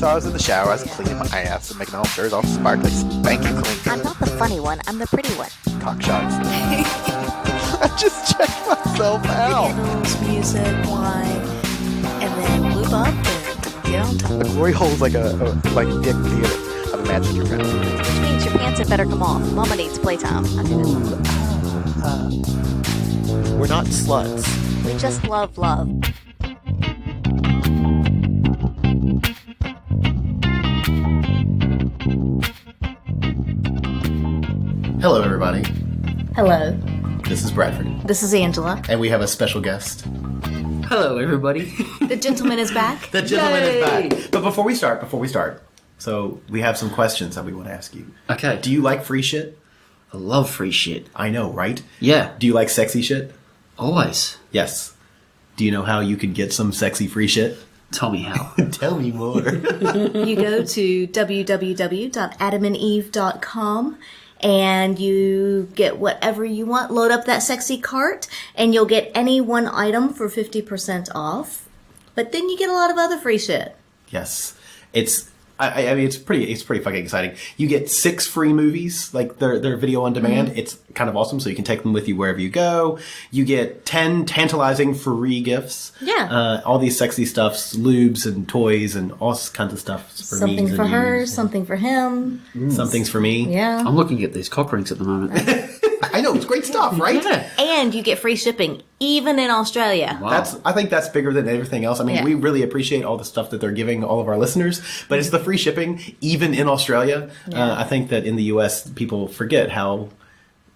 So I was in the shower, I was cleaning my ass and making all sure it's all sparkly, spanky clean. I'm not the funny one, I'm the pretty one. Cock shots. I just checked myself out. Candles, music, wine, and then lube up and get on top. The glory hole's like a dick theater. I've imagined your family. Which means your pants had better come off. Mama needs playtime. We're not sluts. We just love love. Hello, everybody. Hello. This is Bradford, This is Angela. and we have a special guest. Hello, everybody. The gentleman is back. The gentleman is back. But before we start, so we have some questions that we want to ask you. Okay. Do you like free shit? I love free shit. I know, right? Yeah, Do you like sexy shit? always. Yes. Do you know how you could get some sexy free shit? Tell me how. Tell me more. You go to www.adamandeve.com and you get whatever you want. Load up that sexy cart and you'll get any one item for 50% off. But then you get a lot of other free shit. Yes. I mean, it's pretty fucking exciting. You get 6 free movies, like they're video on demand. Mm-hmm. It's kind of awesome, so you can take them with you wherever you go. You get 10 tantalizing free gifts. Yeah. All these sexy stuffs, lubes and toys and all kinds of stuff for Something me. for her, something for him. Some things for me. Yeah. I'm looking at these cock rings at the moment. I know, it's great stuff, right? Yeah. And you get free shipping, even in Australia. Wow. I think that's bigger than everything else. I mean, Yeah. we really appreciate all the stuff that they're giving all of our listeners, but it's the free shipping, even in Australia. Yeah. I think that in the U.S., people forget how...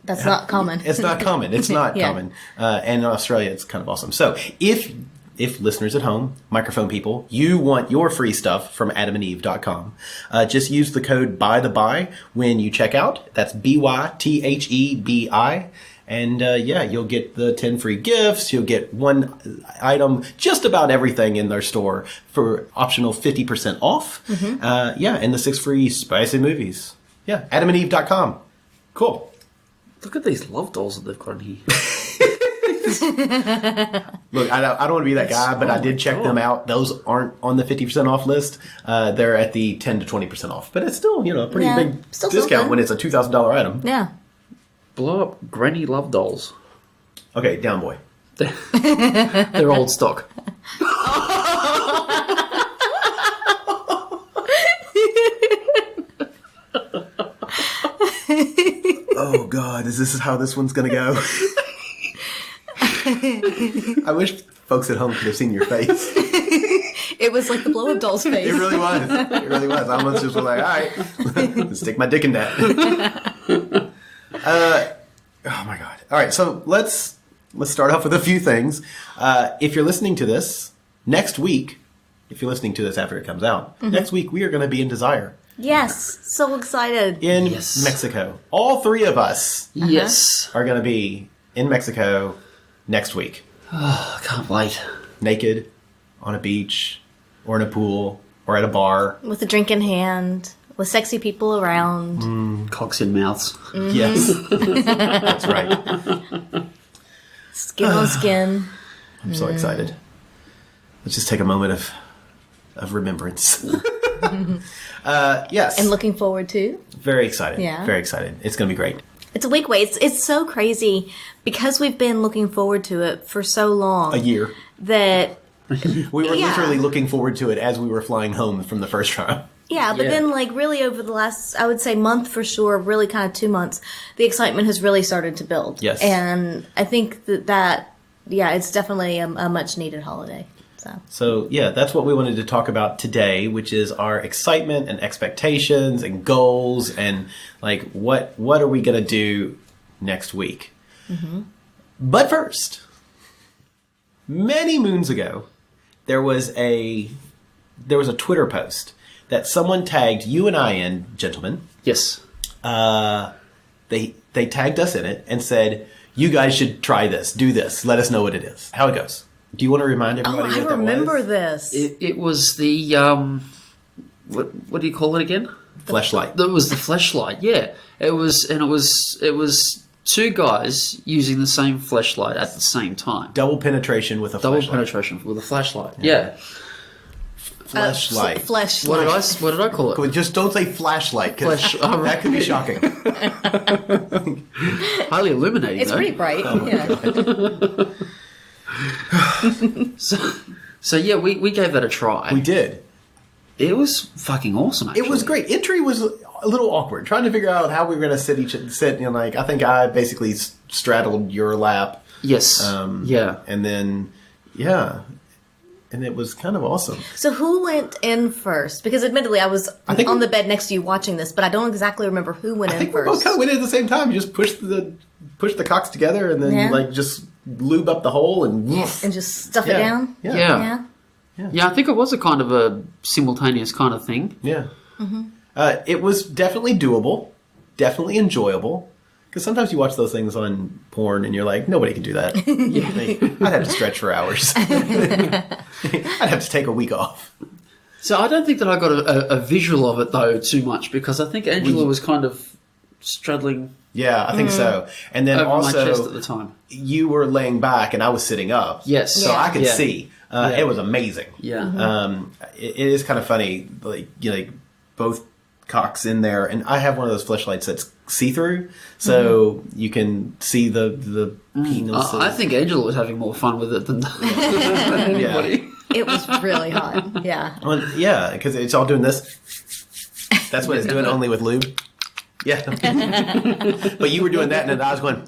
That's not common. It's not common. It's not Yeah. common. And in Australia, it's kind of awesome. So if listeners at home, microphone people, you want your free stuff from adamandeve.com, just use the code BYTHEBY when you check out. That's BYTHEBI. And you'll get the 10 free gifts. You'll get one item, just about everything in their store for optional 50% off. Mm-hmm. And the 6 free spicy movies. Yeah, adamandeve.com. Cool. Look at these love dolls that they've got in here. Look, I don't want to be that guy, but I did check them out. Those aren't on the 50% off list. They're at the 10 to 20% off. But it's still, a pretty big still discount something. when it's a $2,000 item. Yeah. Blow up granny love dolls. Okay, down boy. They're old stock. Oh, God, is this how this one's going to go? I wish folks at home could have seen your face. It was like the blow-up doll's face. It really was. It really was. I almost just was like, all right, let's stick my dick in that. Oh my God. All right. So let's start off with a few things. If you're listening to this next week, if you're listening to this after it comes out, next week we are going to be in Desire Yes. So excited. in Yes. Mexico. All 3 of us Yes. are going to be in Mexico next week. Oh, I can't wait. Naked on a beach or in a pool or at a bar. With a drink in hand. With sexy people around. Cocks in mouths. Yes. That's right. Skin on skin. I'm so excited. Let's just take a moment of remembrance. Yes. And looking forward to. Very excited. Yeah. Very excited. It's going to be great. It's a week away. It's so crazy because we've been looking forward to it for so long. A year. That, We were Yeah. literally looking forward to it as we were flying home from the first time. yeah, but Yeah. then really over the last, I would say month for sure, really kind of 2 months, the excitement has really started to build. Yes. And I think that it's definitely a much needed holiday. So, yeah, that's what we wanted to talk about today, which is our excitement and expectations and goals and, like, what are we going to do next week? Mm-hmm. But first, many moons ago, there was a Twitter post that someone tagged you and I in, gentlemen. Yes. They tagged us in it and said, you guys should try this, do this, let us know what it is, how it goes. Do you want to remind everybody what that was? I remember this. It was the, what do you call it again? Fleshlight. It was the fleshlight, yeah. It was 2 guys using the same fleshlight at the same time. Double penetration with a Double flashlight. penetration with a flashlight. Yeah. Fleshlight. Fleshlight. What did I call it? Just don't say flashlight, because that could be shocking. Highly illuminating. It's though. pretty bright. So yeah, we gave that a try. We did. It was fucking awesome. Actually. It was great. Entry was a little awkward. Trying to figure out how we were going to sit. I think I basically straddled your lap. Yes. Yeah. And then, and it was kind of awesome. So who went in first? Because admittedly, I was on the bed next to you watching this, but I don't exactly remember who went in I think first. we both kind of went in at the same time. You just push the cocks together and then just lube up the hole and just stuff it down. Yeah. I think it was a kind of a simultaneous kind of thing. Yeah. It was definitely doable, definitely enjoyable. Because sometimes you watch those things on porn and you're like, nobody can do that. I'd have to stretch for hours. I'd have to take a week off. So I don't think that I got a visual of it though too much, because I think Angela was kind of straddling. Yeah, I think so. And then over also, my chest at the time. You were laying back and I was sitting up. Yes. So I could see. It was amazing. Yeah. It is kind of funny, like both cocks in there, and I have one of those fleshlights that's see-through, so you can see the penis. I think Angela was having more fun with it than anybody. It was really hot. Yeah. Well, yeah, because it's all doing this. That's what it's doing, only with lube. Yeah. But you were doing that, and then I was going.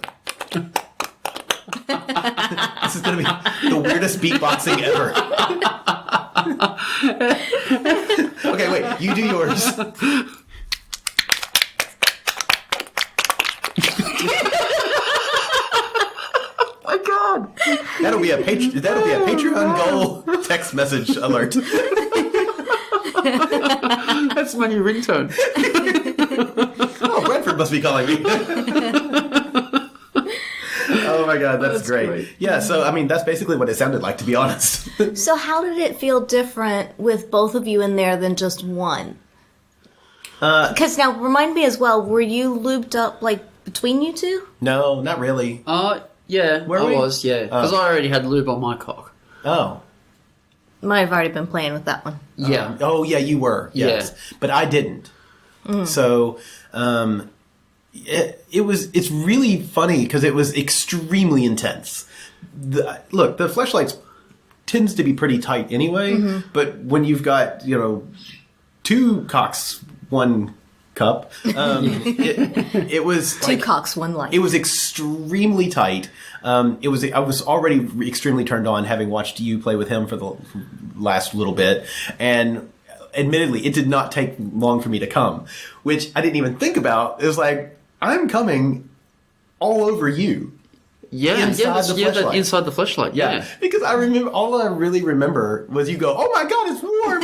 This is going to be the weirdest beatboxing ever. Okay, wait. You do yours. My God, That'll be a Patreon goal text message alert. that's my new ringtone. Oh, Bradford must be calling me. Oh my God, that's great. Yeah, so I mean, that's basically what it sounded like, to be honest. So how did it feel different with both of you in there than just one? Because now, remind me as well, were you lubed up like between you two? No, not really. Yeah, Were I we? was, because I already had lube on my cock. Oh. Might have already been playing with that one. Yeah. Oh, yeah, you were. Yes. Yeah. But I didn't. So, it's really funny because it was extremely intense. The fleshlights tends to be pretty tight anyway, but when you've got, two cocks, one cup, it was Two cocks, one light. It was extremely tight. I was already extremely turned on having watched you play with him for the last little bit, and admittedly, it did not take long for me to come, which I didn't even think about. It was like, I'm coming all over you. Yeah, inside the fleshlight. Inside the fleshlight. Yeah. Because I remember, all I really remember was you go, "Oh my God, it's warm,"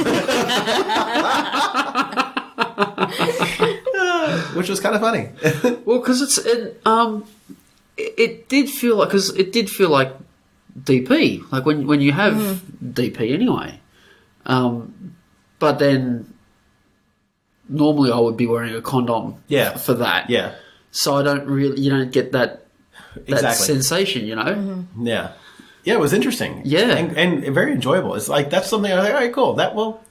which was kind of funny. Well, because it did feel like DP, like when you have DP anyway. But then normally I would be wearing a condom for that. Yeah. So you don't get that sensation, Yeah. Yeah, it was interesting. Yeah. And very enjoyable. It's like, that's something I was like, all right, cool.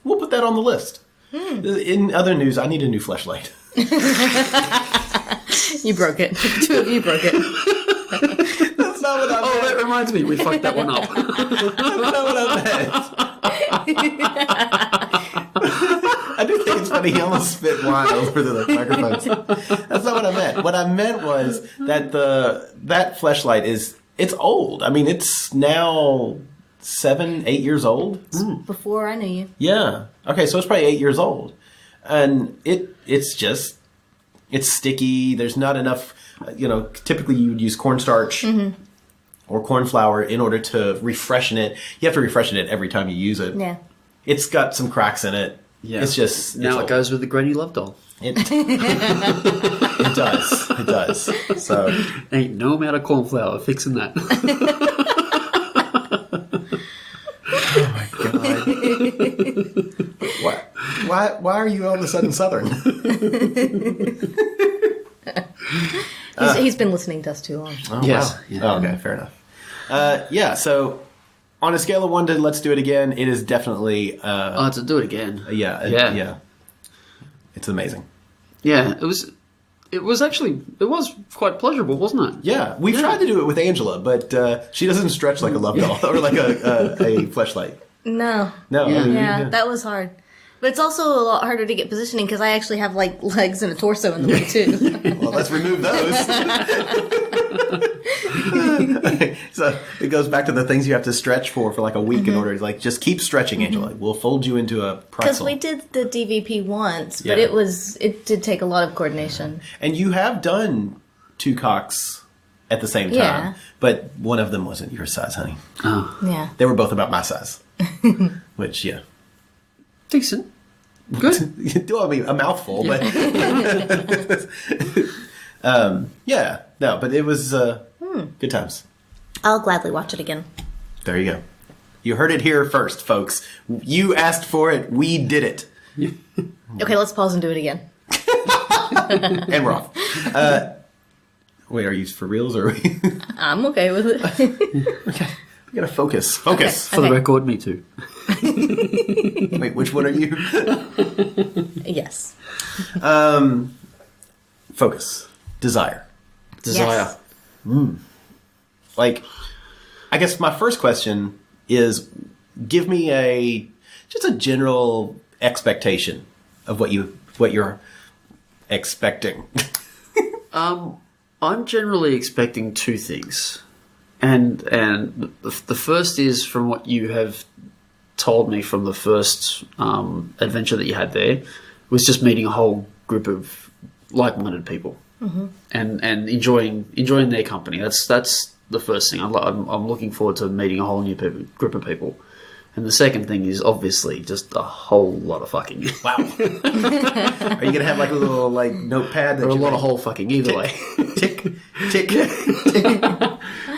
We'll put that on the list. In other news, I need a new fleshlight. You broke it. Two of you broke it. That's not what I meant. Oh, that reminds me, we fucked that one up. That's not what I meant. I do think it's funny. He almost spit wine over the microphones. That's not what I meant. What I meant was that that fleshlight it's old. I mean, it's now 7-8 years old. Before I knew you. Yeah. Okay, so it's probably 8 years old, and it's sticky. There's not enough. Typically you would use cornstarch or corn flour in order to refreshen it. You have to refreshen it every time you use it. Yeah. It's got some cracks in it. Yeah. It's just... Now it goes with the Granny Love doll. It does. It does. So... Ain't no amount of corn flour fixing that. Oh, my God. Why are you all of a sudden Southern? He's been listening to us too long. Oh, Yes. wow. Yeah. Oh, okay, fair enough. So... on a scale of 1 to let's do it again, it is definitely... to do it again. Yeah. It's amazing. Yeah, it was quite pleasurable, wasn't it? Yeah, we've tried to do it with Angela, but she doesn't stretch like a love doll or like a fleshlight. No. Yeah. That was hard. But it's also a lot harder to get positioning because I actually have like legs and a torso in the way too. Well, let's remove those. So it goes back to the things you have to stretch for like a week in order to like just keep stretching, Angela. We'll fold you into a pretzel. Because we did the DVP once, but it did take a lot of coordination. And you have done 2 cocks at the same time, Yeah. but one of them wasn't your size, honey. Oh. Yeah. They were both about my size, which Decent. Good. Well, I mean, a mouthful, but but it was good times. I'll gladly watch it again. There you go. You heard it here first, folks. You asked for it. We did it. Okay, let's pause and do it again. And we're off. Wait, are you for reals or are we? I'm okay with it. We gotta focus. Focus. For the record, me too. Wait, which one are you? Yes. Focus. Desire. Yes. Like, I guess my first question is, give me just a general expectation of what you're expecting. I'm generally expecting 2 things. And the first is from what you have told me from the first adventure that you had there, was just meeting a whole group of like-minded people and enjoying their company. That's the first thing. I'm looking forward to meeting a whole new group of people. And the second thing is obviously just a whole lot of fucking. Wow. Are you going to have like a little like notepad? Or a lot of whole fucking either way. Tick, tick, tick.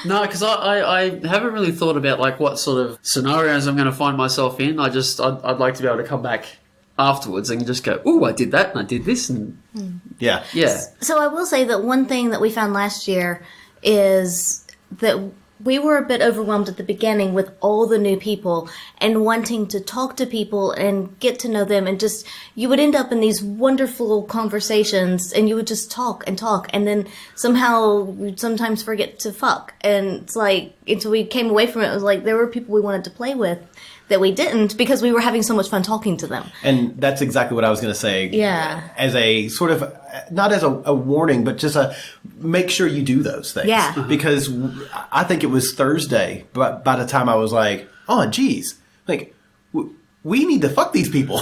No, because I haven't really thought about like what sort of scenarios I'm going to find myself in. I'd like to be able to come back afterwards and just go, "Ooh, I did that and I did this," and yeah. So I will say that one thing that we found last year is that we were a bit overwhelmed at the beginning with all the new people and wanting to talk to people and get to know them, and just you would end up in these wonderful conversations and you would just talk and then somehow we'd sometimes forget to fuck, and it's like until we came away from it was like there were people we wanted to play with that we didn't because we were having so much fun talking to them. And that's exactly what I was going to say. Yeah. As a sort of, not as a warning, but just make sure you do those things. Yeah. Because I think it was Thursday, but by the time I was like, oh, geez, like, we need to fuck these people.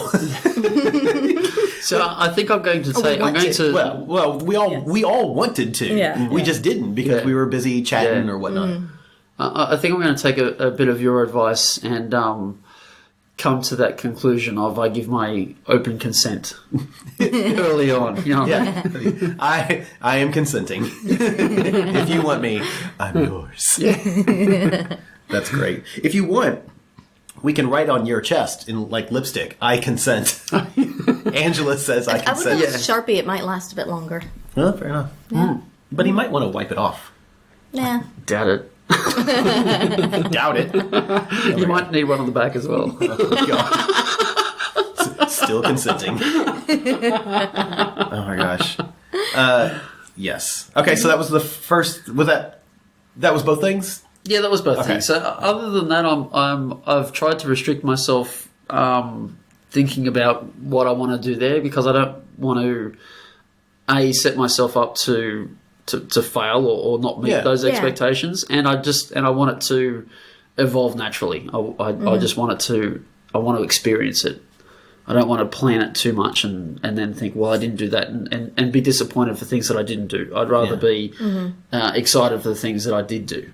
So I think I'm going to say, Well, we all wanted to. Yeah. We just didn't because we were busy chatting or whatnot. I think I'm going to take a bit of your advice and come to that conclusion of I give my open consent early on. You know? Yeah, I am consenting. If you want me, I'm yours. Yeah. That's great. If you want, we can write on your chest in like lipstick, I consent. Angela says I consent. I would go with Sharpie. It might last a bit longer. Well, fair enough. Yeah. But he might want to wipe it off. Yeah. Doubt it. Doubt it. You might need one on the back as well. Oh, God. Still consenting. Oh my gosh. Yes. Okay, so that was the first. Was that was both things? Yeah, that was both things. So other than that, I've tried to restrict myself thinking about what I want to do there because I don't want to set myself up to fail or not meet those expectations, and I want it to evolve naturally. I just want to experience it. I don't want to plan it too much and then think, well, I didn't do that and be disappointed for things that I didn't do. I'd rather be excited for the things that I did do.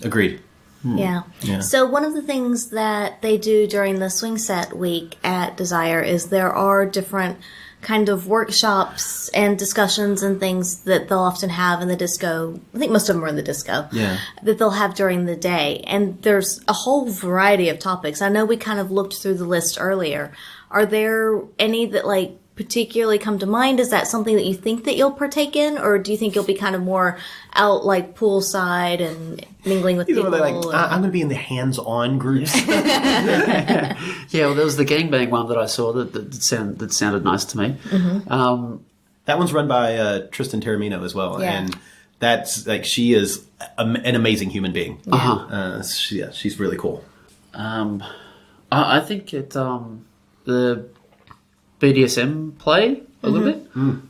Agreed. Yeah. So one of the things that they do during the swing set week at Desire is there are different kind of workshops and discussions and things that they'll often have in the disco. I think most of them are in the disco. Yeah. That they'll have during the day. And there's a whole variety of topics. I know we kind of looked through the list earlier. Are there any that like particularly come to mind? Is that something that you think that you'll partake in, or do you think you'll be kind of more out like poolside and mingling with You know, people? they're like, I'm going to be in the hands-on groups. Yeah, well, there was the gangbang one that I saw that sounded nice to me. That one's run by Tristan Taramino as well, Yeah. and that's like she is an amazing human being. She's really cool. I think the BDSM play a little bit.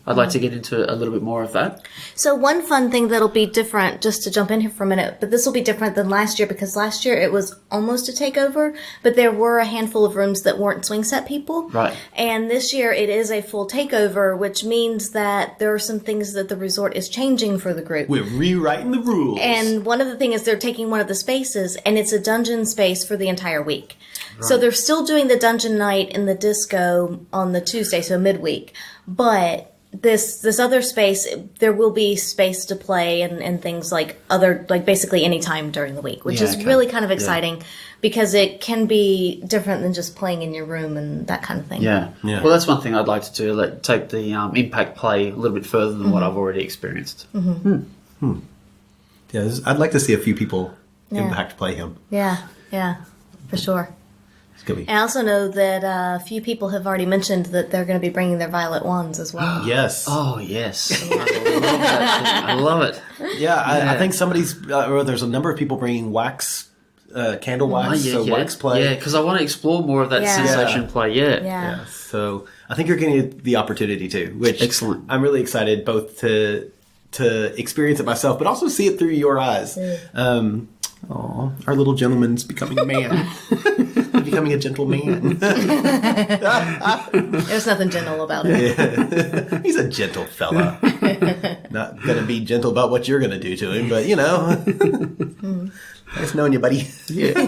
I'd like to get into a little bit more of that. So one fun thing that'll be different, just to jump in here for a minute, but this will be different than last year, because last year it was almost a takeover, but there were a handful of rooms that weren't swing set people. Right. And this year it is a full takeover, which means that there are some things that the resort is changing for the group. We're rewriting the rules. And one of the things is they're taking one of the spaces, and it's a dungeon space for the entire week. So they're still doing the dungeon night in the disco on the Tuesday, so midweek. But this other space, there will be space to play and things like basically any time during the week, which is really kind of exciting because it can be different than just playing in your room and that kind of thing. Yeah. Well, that's one thing I'd like to do, like take the impact play a little bit further than what I've already experienced. Yeah, I'd like to see a few people impact play him. Yeah, for sure. Be... I also know that a few people have already mentioned that they're going to be bringing their violet wands as well. Yes. Oh, yes. I love that. I love it. Yeah, I think there's a number of people bringing wax, candle wax, wax play. Yeah, because I want to explore more of that sensation play, Yeah. So I think you're getting the opportunity to, which excellent. I'm really excited both to experience it myself, but also see it through your eyes. Our little gentleman's becoming a man. Becoming a gentle man. There's nothing gentle about it. Yeah. He's a gentle fella. Not going to be gentle about what you're going to do to him, but, nice knowing you, buddy. Yeah.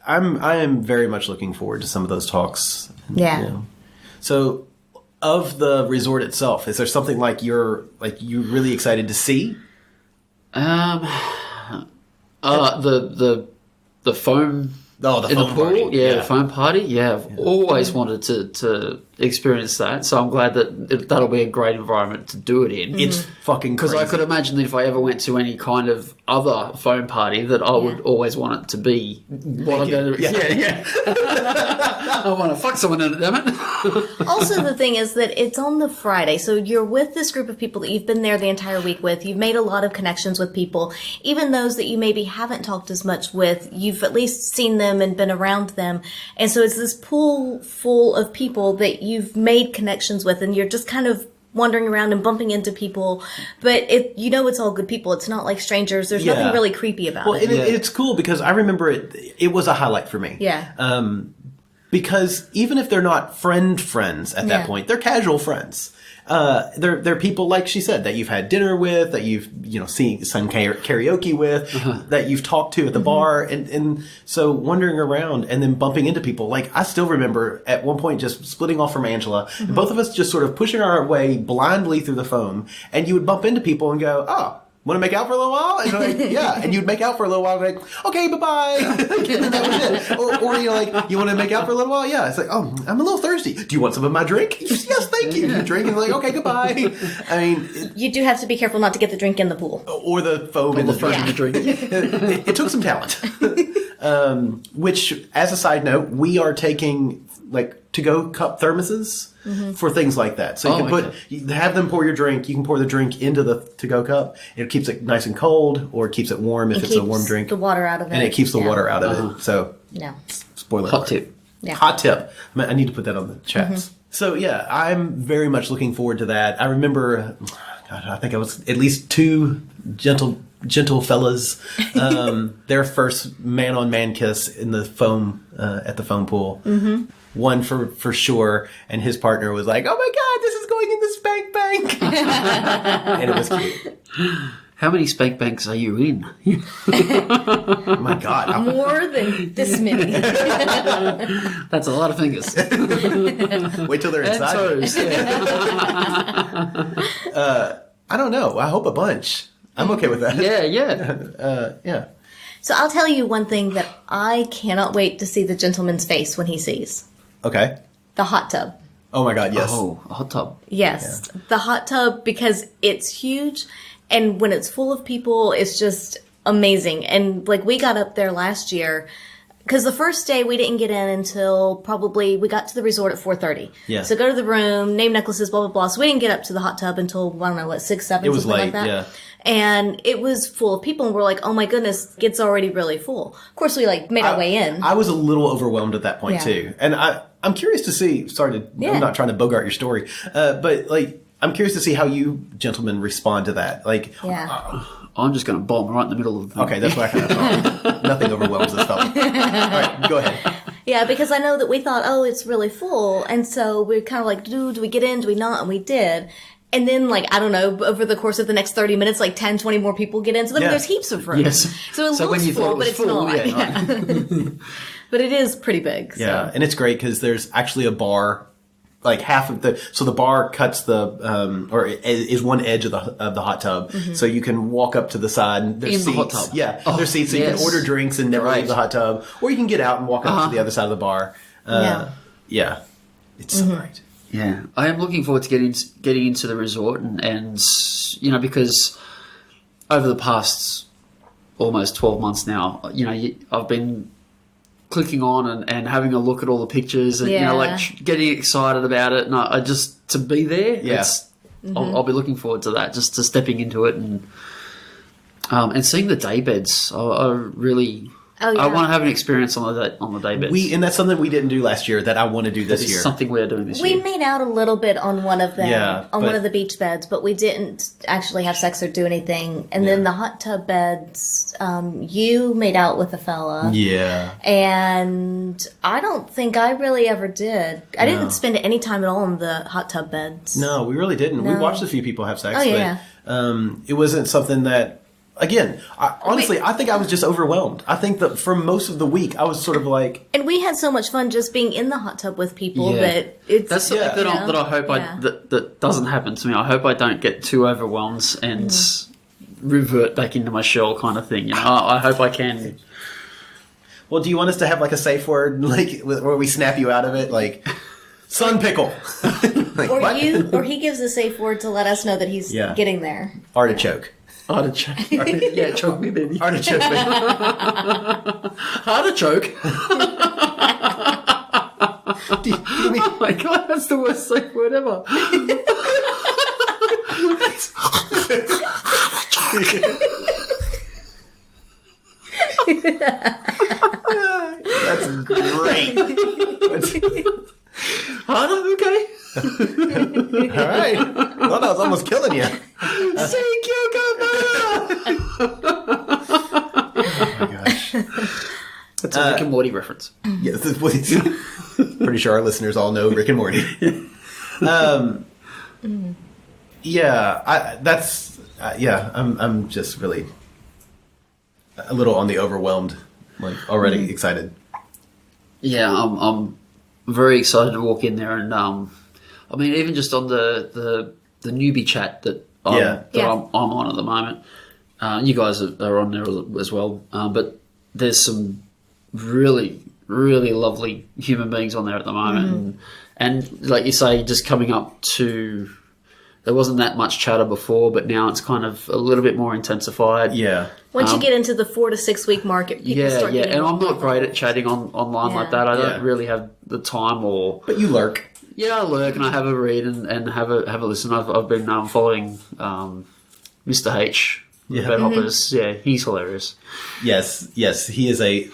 I am very much looking forward to some of those talks. Yeah. So, of the resort itself, is there something like you're really excited to see? The foam the in foam the pool, party. the foam party. Yeah, I've always wanted to experience that. So I'm glad that'll be a great environment to do it in. It's fucking because crazy. I could imagine that if I ever went to any kind of other foam party, that I would always want it to be what I'm going to. Yeah. I want to fuck someone in it, damn it. Also, the thing is that it's on the Friday, so you're with this group of people that you've been there the entire week with. You've made a lot of connections with people, even those that you maybe haven't talked as much with. You've at least seen them and been around them, and so it's this pool full of people that you've made connections with, and you're just kind of wandering around and bumping into people, but it's all good people. It's not like strangers. There's nothing really creepy about it. It's cool because I remember it was a highlight for me. Yeah. Because even if they're not friends at that point, they're casual friends. They're people, like she said, that you've had dinner with, that you've seen some karaoke with, that you've talked to at the bar, and so wandering around and then bumping into people. Like, I still remember at one point just splitting off from Angela, and both of us just sort of pushing our way blindly through the foam, and you would bump into people and go, "Oh, want to make out for a little while?" And like, yeah, and you'd make out for a little while, and like, "Okay, bye-bye." And that was it. Or you want to make out for a little while? Yeah. It's like, "Oh, I'm a little thirsty. Do you want some of my drink?" Yes, thank you. You drink, and like, "Okay, goodbye." I mean, you do have to be careful not to get the drink in the pool or the foam in the drink. It took some talent. Which, as a side note, we are taking to-go cup thermoses for things like that. So you can have them pour your drink. You can pour the drink into the to-go cup. It keeps it nice and cold, or it keeps it warm if it's a warm drink. The water out of it, and it keeps the water out of it. So, spoiler hot alert. tip. Yeah. Hot tip. I need to put that on the chats. So yeah, I'm very much looking forward to that. I remember, I think I was at least two gentle fellas, their first man-on-man kiss in the foam at the foam pool. One for sure, and his partner was like, "Oh my God, this is going in the spank bank," and it was cute. How many spank banks are you in? Oh my God, more than this many. That's a lot of fingers. Wait till they're inside. And toes, I don't know. I hope a bunch. I'm okay with that. Yeah. So I'll tell you one thing that I cannot wait to see the gentleman's face when he sees. Okay. The hot tub. Oh my God, yes. Oh, a hot tub. Yes. The hot tub, because it's huge, and when it's full of people, it's just amazing. And like we got up there last year, because the first day we didn't get in until probably we got to the resort at 4:30. Yeah. So go to the room, name necklaces, blah blah blah. So we didn't get up to the hot tub until I don't know what 6, 7. It was something late, like that. yeah. And it was full of people, and we're like, oh my goodness, it's already really full. Of course, we like made our way in. I was a little overwhelmed at that point Yeah. too, and I'm curious to see. Sorry, Yeah. I'm not trying to bogart your story, but like I'm curious to see how you gentlemen respond to that. Like, Yeah. I'm just going to bomb right in the middle of the okay, that's what I kind of thought. Nothing overwhelms this fella. All right, go ahead. Yeah, because I know that we thought, oh, it's really full. And so we kind of like, do we get in? Do we not? And we did. And then, like, I don't know, over the course of the next 30 minutes, like 10, 20 more people get in. So then Yeah. there's heaps of room. Yes. So it So when looks you thought full, it but was it's full, not. yeah. But it is pretty big. Yeah, So. and it's great because there's actually a bar, like half of the bar cuts the or is one edge of the hot tub, so you can walk up to the side. And there's In the seats. hot tub. Yeah, Oh, there's seats, so you yes. can order drinks and never Right. leave the hot tub, or you can get out and walk up to the other side of the bar. Yeah, it's so great. Yeah, I am looking forward to getting into the resort and you know, because over the past almost 12 months now, you know, I've been clicking on and having a look at all the pictures and you know, Yeah. like getting excited about it, and I just to be there. Yeah. I'll be looking forward to that, just to stepping into it and seeing the day beds. I really. Oh, yeah. I want to have an experience on the day beds. And that's something we didn't do last year that I want to do this It's year. something we're doing this We year. made out a little bit on one of them, Yeah, on one but- of the beach beds, but we didn't actually have sex or do anything. And then the hot tub beds, you made out with a fella. Yeah. And I don't think I really ever did. I didn't spend any time at all in the hot tub beds. No, we really didn't. We No. watched a few people have sex, Oh, yeah. but it wasn't something that. Again, honestly, I think I was just overwhelmed. I think that for most of the week, I was sort of like, And we had so much fun just being in the hot tub with people Yeah. that it's That's something that, you know, I hope yeah. that doesn't happen to me. I hope I don't get too overwhelmed and revert back into my shell kind of thing. You know, I hope I can. well, do you want us to have like a safe word, like where we snap you out of it, like sun pickle, like, or what? or he gives a safe word to let us know that he's Yeah. getting there. Artichoke. Artichoke. Yeah, choke me, baby. Artichoke. Artichoke. do you mean, Oh my god, that's the worst safe word ever. that's great. Okay. All right. Thought I was almost killing you. Say cucumber. Oh my gosh. That's a Rick and Morty reference. Yes, this was, pretty sure our listeners all know Rick and Morty. Yeah, I'm just really a little on the overwhelmed, like already excited. Yeah, I'm very excited to walk in there, and I mean, even just on the newbie chat that Yeah. I'm on at the moment. You guys are on there as well, but there's some really, really lovely human beings on there at the moment, and like you say, just coming up to. There wasn't that much chatter before, but now it's kind of a little bit more intensified. Yeah. Once you get into the 4 to 6 week market, people start getting and more I'm not involved. great at chatting online like Yeah. that. I Yeah. don't really have the time or. But you lurk. Yeah, I lurk and I have a read and have a listen. I've been following Mr. H. Yeah. Bed Hoppers. Yeah, he's hilarious. Yes, he's a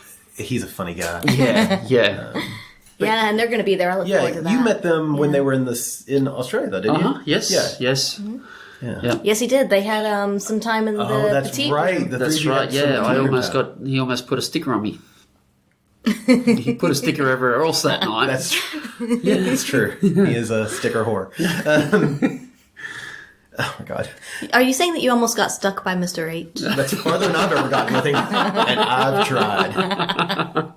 funny guy. Yeah, yeah. Yeah, and they're going to be there. I look Yeah, forward to that. you met them when they were in Australia, though, didn't you? Yes. Yeah. Yes. Yeah. Yes, he did. They had some time in the Oh, that's petite right. room. The That's 3G right. episode Yeah, we I talked almost about. he almost put a sticker on me. He put a sticker everywhere else that night. That's true. Yeah, that's true. He is a sticker whore. Oh my god, Are you saying that you almost got stuck by Mr. H? that's farther than I've ever gotten with him, and I've tried.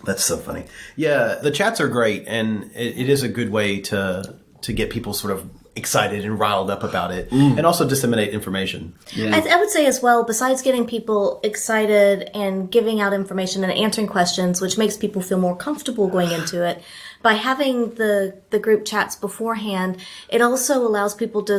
That's so funny. Yeah, the chats are great, and it is a good way to get people sort of excited and riled up about it, and also disseminate information. Yeah. I would say as well, besides getting people excited and giving out information and answering questions, which makes people feel more comfortable going into it, by having the group chats beforehand, it also allows people to,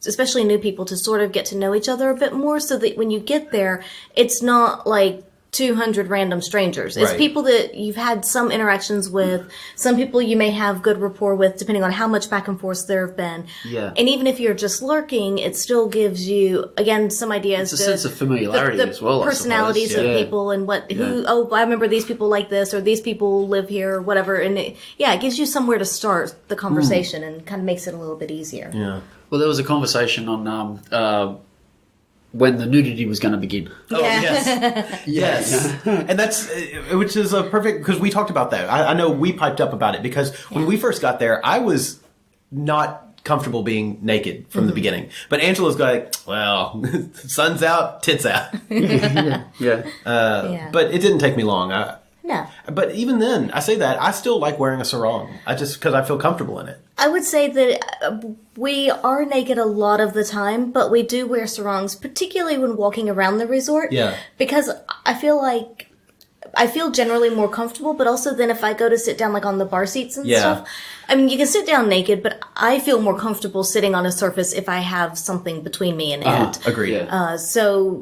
especially new people, to sort of get to know each other a bit more, so that when you get there, it's not like 200 random strangers. It's Right. people that you've had some interactions with, some people you may have good rapport with, depending on how much back and forth there have been. Yeah. And even if you're just lurking, it still gives you, again, some ideas. It's a sense of familiarity the as well, I personalities suppose. of Yeah. people and I remember these people like this, or these people live here, or whatever. And it gives you somewhere to start the conversation and kind of makes it a little bit easier. Yeah. Well, there was a conversation on when the nudity was going to begin. Oh, yes. Yes. And that's, which is a perfect, because we talked about that. I know we piped up about it, because when we first got there, I was not comfortable being naked from the beginning. But Angela's like, well, sun's out, tits out. Yeah. But it didn't take me long. No. But even then, I say that, I still like wearing a sarong. Because I feel comfortable in it. I would say that we are naked a lot of the time, but we do wear sarongs, particularly when walking around the resort. Yeah. Because I feel generally more comfortable, but also then if I go to sit down like on the bar seats and stuff, I mean, you can sit down naked, but I feel more comfortable sitting on a surface if I have something between me and it. Agreed.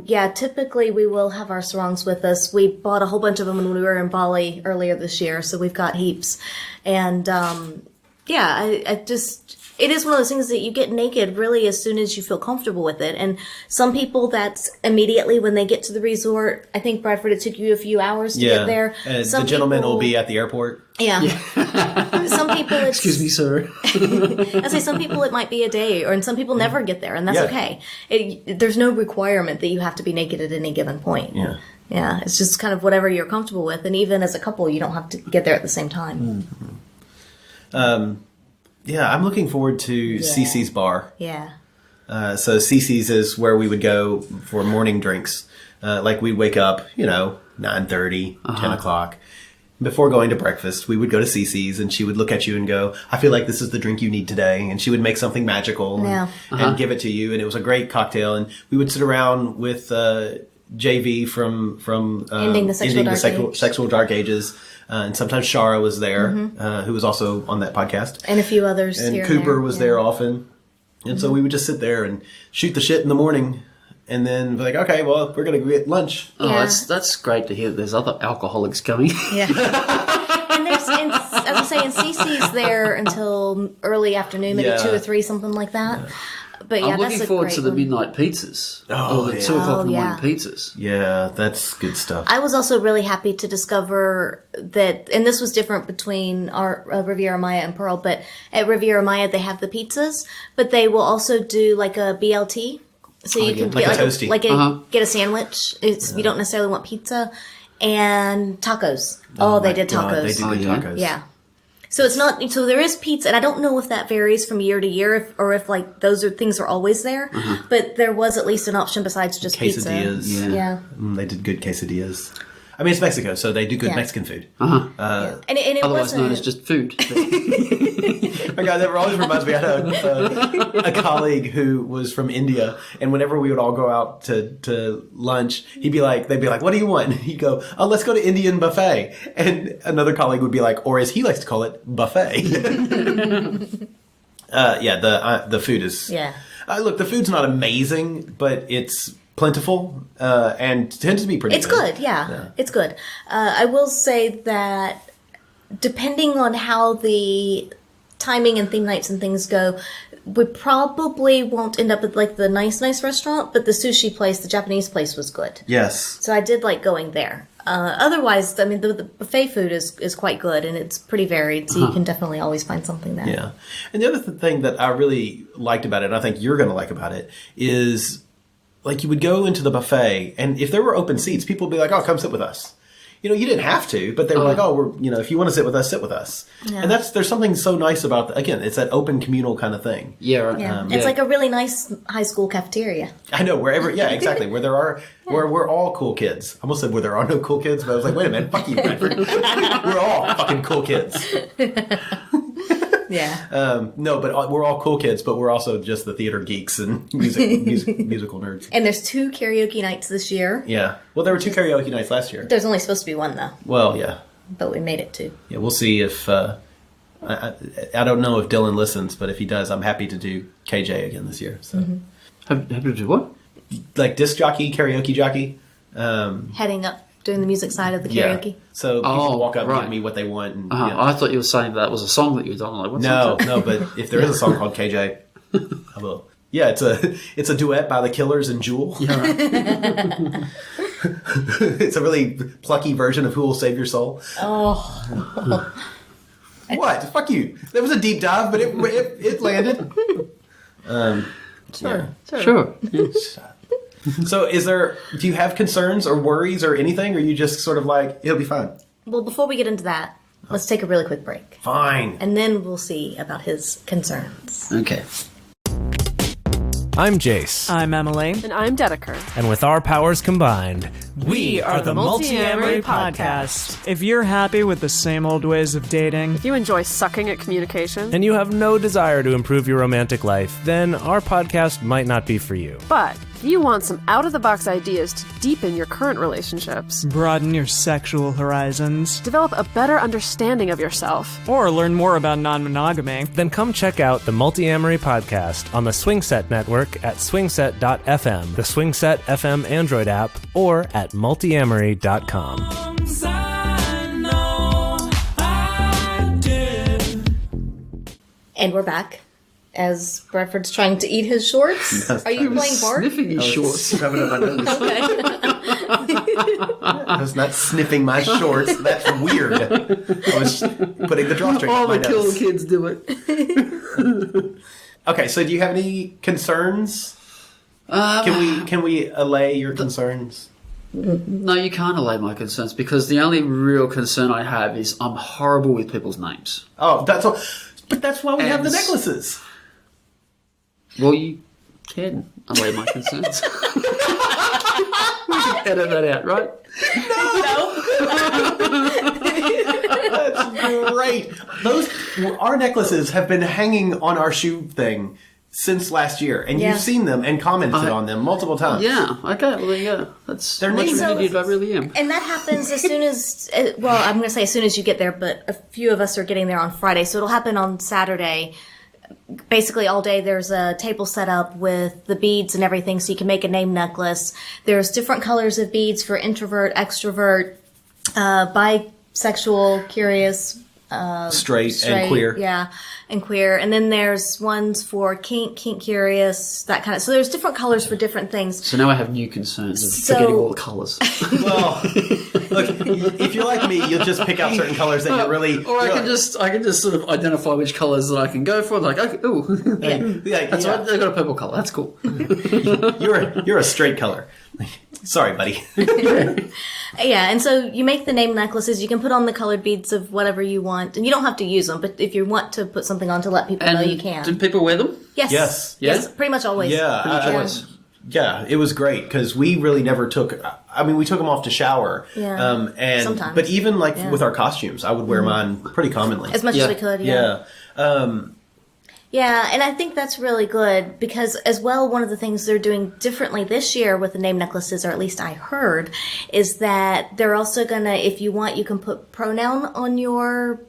Yeah. Typically we will have our sarongs with us. We bought a whole bunch of them when we were in Bali earlier this year, so we've got heaps. And, it is one of those things that you get naked really as soon as you feel comfortable with it. And some people, that's immediately when they get to the resort. I think, Bradford, it took you a few hours to get there. And Some the gentleman people- will be at the airport. Yeah. Some people, it's... Excuse me, sir. I say some people it might be a day, and some people never get there, and that's okay. There's no requirement that you have to be naked at any given point. Yeah. Yeah, it's just kind of whatever you're comfortable with, and even as a couple, you don't have to get there at the same time. Yeah, I'm looking forward to Cece's bar. Yeah. So Cece's is where we would go for morning drinks. Like we'd wake up, 9:30, 10 o'clock. Before going to breakfast, we would go to Cece's, and she would look at you and go, I feel like this is the drink you need today. And she would make something magical and give it to you. And it was a great cocktail. And we would sit around with JV from Ending the Sexual Dark Ages. And sometimes Shara was there, who was also on that podcast. And a few others And here Cooper and there. was there often. And so we would just sit there and shoot the shit in the morning. And then be like, okay, well, we're going to get lunch. Oh, Yeah. that's great to hear that there's other alcoholics coming. Yeah. And I was saying, CC's there until early afternoon, maybe 2 or 3, something like that. But I'm that's looking a forward great to the one. midnight pizzas. Oh, Or the yeah. 2 o'clock in the morning yeah. pizzas. Yeah, that's good stuff. I was also really happy to discover that, and this was different between our Riviera Maya and Pearl, but at Riviera Maya they have the pizzas, but they will also do like a BLT. So you can Like get a toasty. get a sandwich. You don't necessarily want pizza, and tacos. They did God, tacos. they do good yeah. tacos. Yeah. So it's not. So there is pizza, and I don't know if that varies from year to year, or if like those things are always there. But there was at least an option besides just Quesadillas. pizza. Yeah. Yeah. They did good quesadillas. I mean, it's Mexico, so they do good Yeah. Mexican food. And it Otherwise wasn't known as just food. My God, that always reminds me. I had a colleague who was from India, and whenever we would all go out to lunch, they'd be like, "What do you want?" And he'd go, "Oh, let's go to Indian buffet." And another colleague would be like, or as he likes to call it, buffet. The food is. Yeah. Look, the food's not amazing, but it's plentiful and tends to be pretty. It's good, yeah. It's good. I will say that depending on how the timing and theme nights and things go, we probably won't end up at like the nice restaurant, but the sushi place, the Japanese place, was good. Yes. So I did like going there. Otherwise, I mean, the buffet food is quite good, and it's pretty varied, so you can definitely always find something there. Yeah. And the other thing that I really liked about it, and I think you're going to like about it, is like you would go into the buffet, and if there were open seats, people would be like, "Oh, come sit with us." You didn't have to, but they were like, "Oh, if you want to sit with us, sit with us." Yeah. And there's something so nice about again, it's that open communal kind of thing. Yeah, right. Yeah. It's like a really nice high school cafeteria. I know exactly where there are where we're all cool kids. I almost said where there are no cool kids, but I was like, wait a minute, fuck you, Bradford. We're all fucking cool kids. Yeah. No, but we're all cool kids, but we're also just the theater geeks and musical nerds. And there's 2 karaoke nights this year. Yeah. Well, there were 2 karaoke nights last year. There's only supposed to be 1 though. Well, yeah. But we made it 2. Yeah, we'll see if... I don't know if Dylan listens, but if he does, I'm happy to do KJ again this year. So, Happy to do what? like disc jockey, karaoke jockey. Heading up, doing the music side of the Yeah. karaoke. So people walk up and right. give me what they want. And, I thought you were saying that was a song that you'd done. Like, what's No, that? no, but if there is a song called KJ, I will. Yeah, it's a duet by the Killers and Jewel. Yeah, right. It's a really plucky version of Who Will Save Your Soul. Oh. What? Fuck you. That was a deep dive, but it landed. Sure. Sure. So do you have concerns or worries or anything, or you just sort of like, it'll be fine? Well, before we get into that, let's take a really quick break. Fine. And then we'll see about his concerns. Okay. I'm Jace. I'm Emily. And I'm Dedeker. And with our powers combined, We are the Multi-Amory Podcast. If you're happy with the same old ways of dating, If you enjoy sucking at communication, and you have no desire to improve your romantic life, then our podcast might not be for you. but if you want some out-of-the-box ideas to deepen your current relationships, broaden your sexual horizons, develop a better understanding of yourself, or learn more about non-monogamy, Then come check out the Multi-Amory Podcast on the Swingset Network at swingset.fm, the Swingset FM Android app, or at multiamory.com. And we're back. As Bradford's trying to eat his shorts. Are you playing Bart? Sniffing his shorts. I was not sniffing my shorts. That's weird. I was putting the drawstring All on my the cool nose. kids do it. Okay, so do you have any concerns? Can we allay your concerns? No, you can't allay my concerns because the only real concern I have is I'm horrible with people's names. Oh, that's all. But that's why we have the And- necklaces. Well, you can allay my concerns. We can edit that out, right? That's great. Our necklaces have been hanging on our shoe thing since last year, and Yeah. you've seen them and commented on them multiple times. Yeah, okay, well, there you go. That's They're how much names. of an idiot I really am. And that happens as soon as, well, I'm going to say as soon as you get there, but a few of us are getting there on Friday, so it'll happen on Saturday. Basically all day there's a table set up with the beads and everything so you can make a name necklace. There's different colors of beads for introvert, extrovert, bisexual, curious, Straight and queer. Yeah, and queer. And then there's ones for kink curious, that kind of. So there's different colors for different things. So now I have new concerns of So- forgetting all the colours. Well, look, if you're like me, you'll just pick out certain colors that you really. Or I can just sort of identify which colours that I can go for. Like, okay, ooh, that's right. They got a purple colour. That's cool. You're a straight color. Sorry, buddy. Yeah, and so you make the name necklaces. You can put on the colored beads of whatever you want, and you don't have to use them. But if you want to put something on to let people know, you can. Do people wear them? Yes. Yes. Yes. Yeah? Pretty much always. Yeah, Pretty much always. Yeah, it was great because we really never took. I mean, we took them off to shower. Yeah. And Sometimes. but even like Yeah. with our costumes, I would wear mine pretty commonly. As much Yeah. as we could. Yeah. Yeah. Yeah, and I think that's really good because, as well, one of the things they're doing differently this year with the name necklaces, or at least I heard, is that they're also gonna, if you want, you can put pronoun on your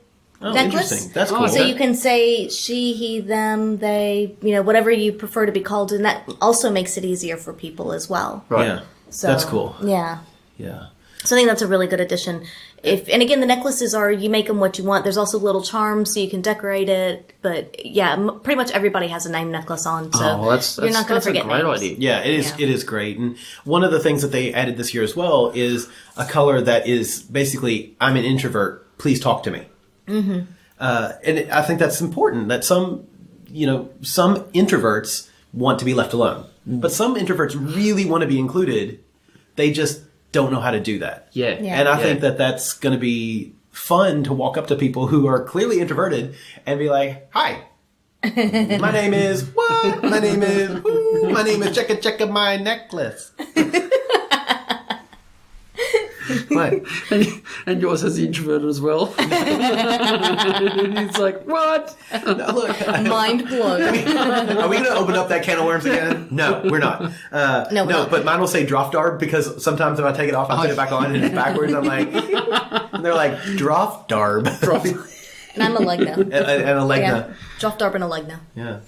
Oh, necklace. interesting. That's cool. Oh, So you can say she, he, them, they, whatever you prefer to be called, and that also makes it easier for people as well. Right. Yeah. So, That's cool. Yeah. Yeah. So I think that's a really good addition. And again, the necklaces are, you make them what you want. There's also little charms so you can decorate it. But yeah, pretty much everybody has a name necklace on. So Oh, well, that's you're not going to forget a great names. idea. Yeah, it is. Yeah. It is great. And one of the things that they added this year as well is a color that is basically, I'm an introvert. Please talk to me. Mm-hmm. And I think that's important. That some introverts want to be left alone, but some introverts really want to be included. They just don't know how to do that. Yeah. Yeah. And I think that that's going to be fun to walk up to people who are clearly introverted and be like, "Hi, my name is what? My name is who? My name is Checka Checka my necklace." What? And yours has the introverted as well. And he's like, what? No, look. Mind blown. Are we going to open up that can of worms again? No, we're not. No, we're not. But mine will say Drofdarb because sometimes if I take it off, I put it back on and it's backwards. I'm like, and they're like, Drofdarb. And I'm a Legna. and a Legna. Yeah. Drofdarb and a Legna. Yeah.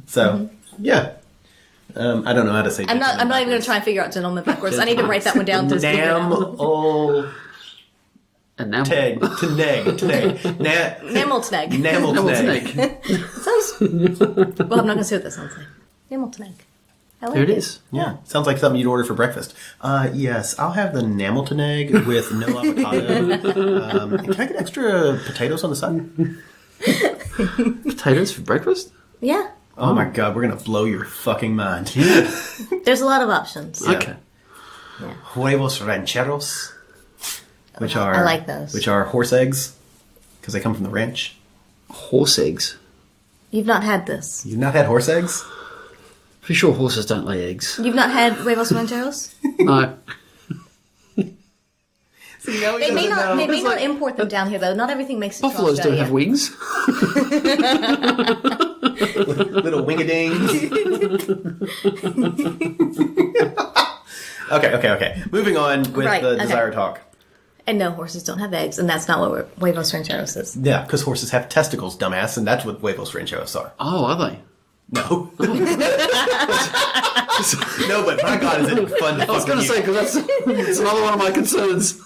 So, yeah. I don't know how to say I'm not even going to try and figure out gentleman backwards. I need to write that one down to figure it out. Namel Enamel. Teg. Tneg. Nameltneg. Nameltneg. Sounds... Well, I'm not going to say what that sounds like. Nameltneg. I like There it is. Yeah. Sounds like something you'd order for breakfast. Yes, I'll have the Nameltneg with no avocado. And can I get extra potatoes on the side? Potatoes for breakfast? Yeah. Oh my god, we're going to blow your fucking mind. There's a lot of options. Yeah. Okay. Huevos rancheros, which are I like those. Which are horse eggs because they come from the ranch. Horse eggs. You've not had this. You've not had horse eggs? Pretty sure horses don't lay eggs. You've not had huevos rancheros? No. See, now he They may doesn't not. know. They may not import them down here though. Not everything makes it to Buffaloes don't Australia. have wings. Little wingadings. Okay. Moving on with Right, the okay. desire talk. And no, horses don't have eggs, and that's not what huevos rancheros is. Yeah, because horses have testicles, dumbass, and that's what huevos rancheros are. Oh, are they? No. No, but my God, is it fun to I was going to say, because it's another one of my concerns.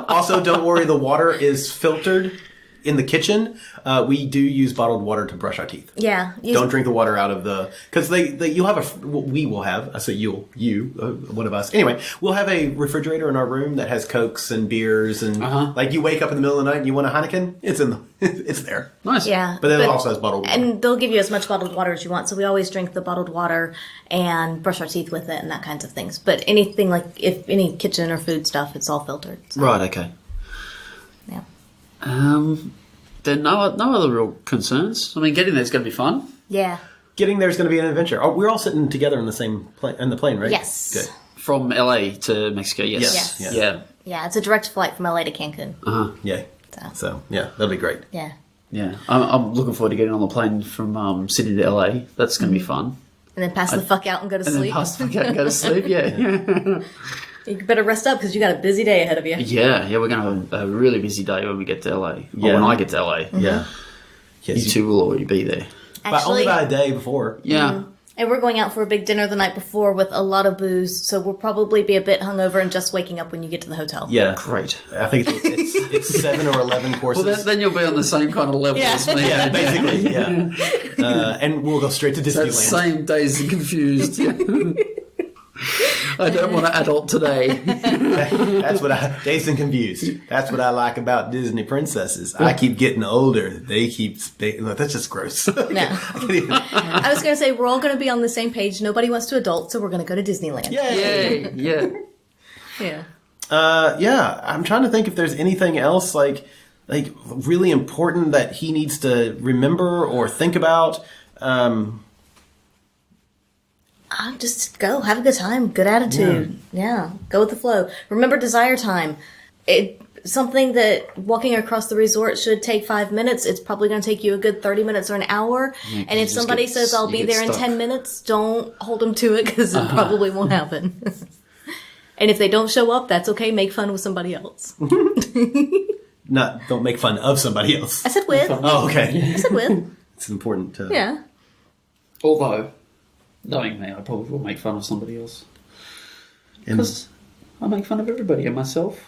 Also, don't worry, the water is filtered in the kitchen. We do use bottled water to brush our teeth. Yeah. Don't drink the water out of the... Because you'll have we will have... I say you, one of us. Anyway, we'll have a refrigerator in our room that has Cokes and beers and... Like, you wake up in the middle of the night and you want a Heineken, it's there. Nice. Yeah. But it also has bottled water. And they'll give you as much bottled water as you want. So we always drink the bottled water and brush our teeth with it and that kinds of things. But anything like, if any kitchen or food stuff, it's all filtered. So, Right, okay. yeah. Then no other real concerns. I mean, getting there's going to be fun. Yeah. Getting there is going to be an adventure. Oh, we're all sitting together in the same plane, right? Yes. Good. From LA to Mexico, yes. Yes. Yeah. Yeah, it's a direct flight from LA to Cancun. Yay. So, yeah, that'll be great. Yeah. Yeah. I'm looking forward to getting on the plane from Sydney to LA. That's going to be fun. And then pass the fuck out and go to And then sleep. pass the fuck out and go to sleep, yeah. You better rest up because you got a busy day ahead of you. Yeah, we're going to have a really busy day when we get to LA. Yeah. Or when I get to LA. Yeah. You Yes, two will already be there. but only by a day before. Yeah. And we're going out for a big dinner the night before with a lot of booze, so we'll probably be a bit hungover and just waking up when you get to the hotel. Yeah. Great. I think it's 7 or 11 courses. Well, then you'll be on the same kind of level as me. Yeah, basically, yeah. And we'll go straight to That Disneyland. same Dazed and Confused. I don't want to adult today. That's what Dazed and Confused. That's what I like about Disney princesses. I keep getting older. They keep... Look, that's just gross. No. I was going to say, we're all going to be on the same page. Nobody wants to adult, so we're going to go to Disneyland. Yay! Yeah. Yeah. Yeah, I'm trying to think if there's anything else like really important that he needs to remember or think about. Just go. Have a good time. Good attitude. Yeah. Go with the flow. Remember desire time. Something that walking across the resort should take 5 minutes. It's probably going to take you a good 30 minutes or an hour. Yeah, and if just somebody says, I'll be there in 10 minutes, don't hold them to it because it probably won't happen. And if they don't show up, that's okay. Make fun with somebody else. Don't make fun of somebody else. I said with. Oh, okay. I said with. It's important to... Yeah. Although, knowing me, I probably will make fun of somebody else. Because I make fun of everybody and myself.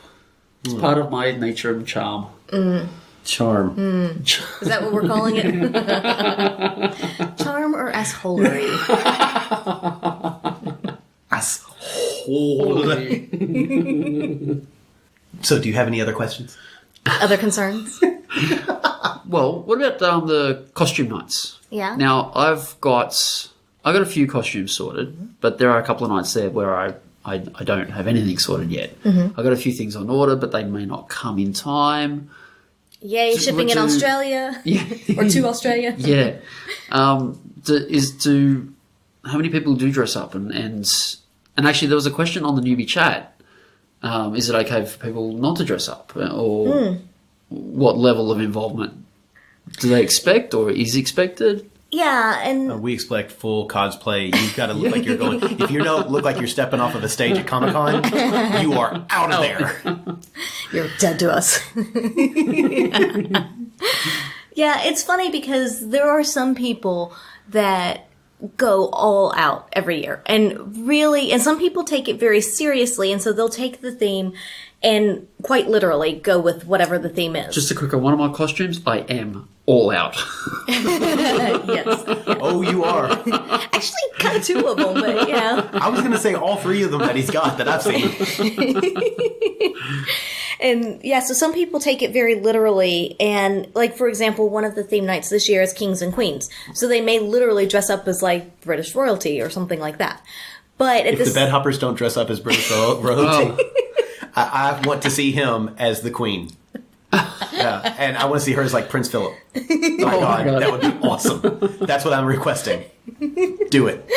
It's part of my nature and charm. Charm. Is that what we're calling it? Charm or assholery? Asshole. So, do you have any other questions? Other concerns? Well, what about the costume nights? Yeah. Now, I've got a few costumes sorted, but there are a couple of nights there where I don't have anything sorted yet. I've got a few things on order, but they may not come in time. Yay, shipping in Australia. Yeah. Or to Australia. Yeah. How many people do dress up and And actually, there was a question on the newbie chat. Is it okay for people not to dress up? Or what level of involvement do they expect or is expected? Yeah, and We expect full cosplay. You've got to look like you're going. If you don't look like you're stepping off of a stage at Comic-Con, you are out of there. you're dead to us. Yeah, it's funny because there are some people that go all out every year and some people take it very seriously, and so they'll take the theme and quite literally go with whatever the theme is. Just a quick one. One of my costumes, I am all out. Yes. Oh, you are. Actually, kind of two of them, but yeah. I was going to say all three of them that he's got that I've seen. And yeah, so some people take it very literally, and like, for example, one of the theme nights this year is Kings and Queens. So they may literally dress up as like British royalty or something like that. But If the bedhoppers don't dress up as British royalty, I want to see him as the Queen. Yeah, and I want to see her as like Prince Philip. My God, that would be awesome. That's what I'm requesting. Do it.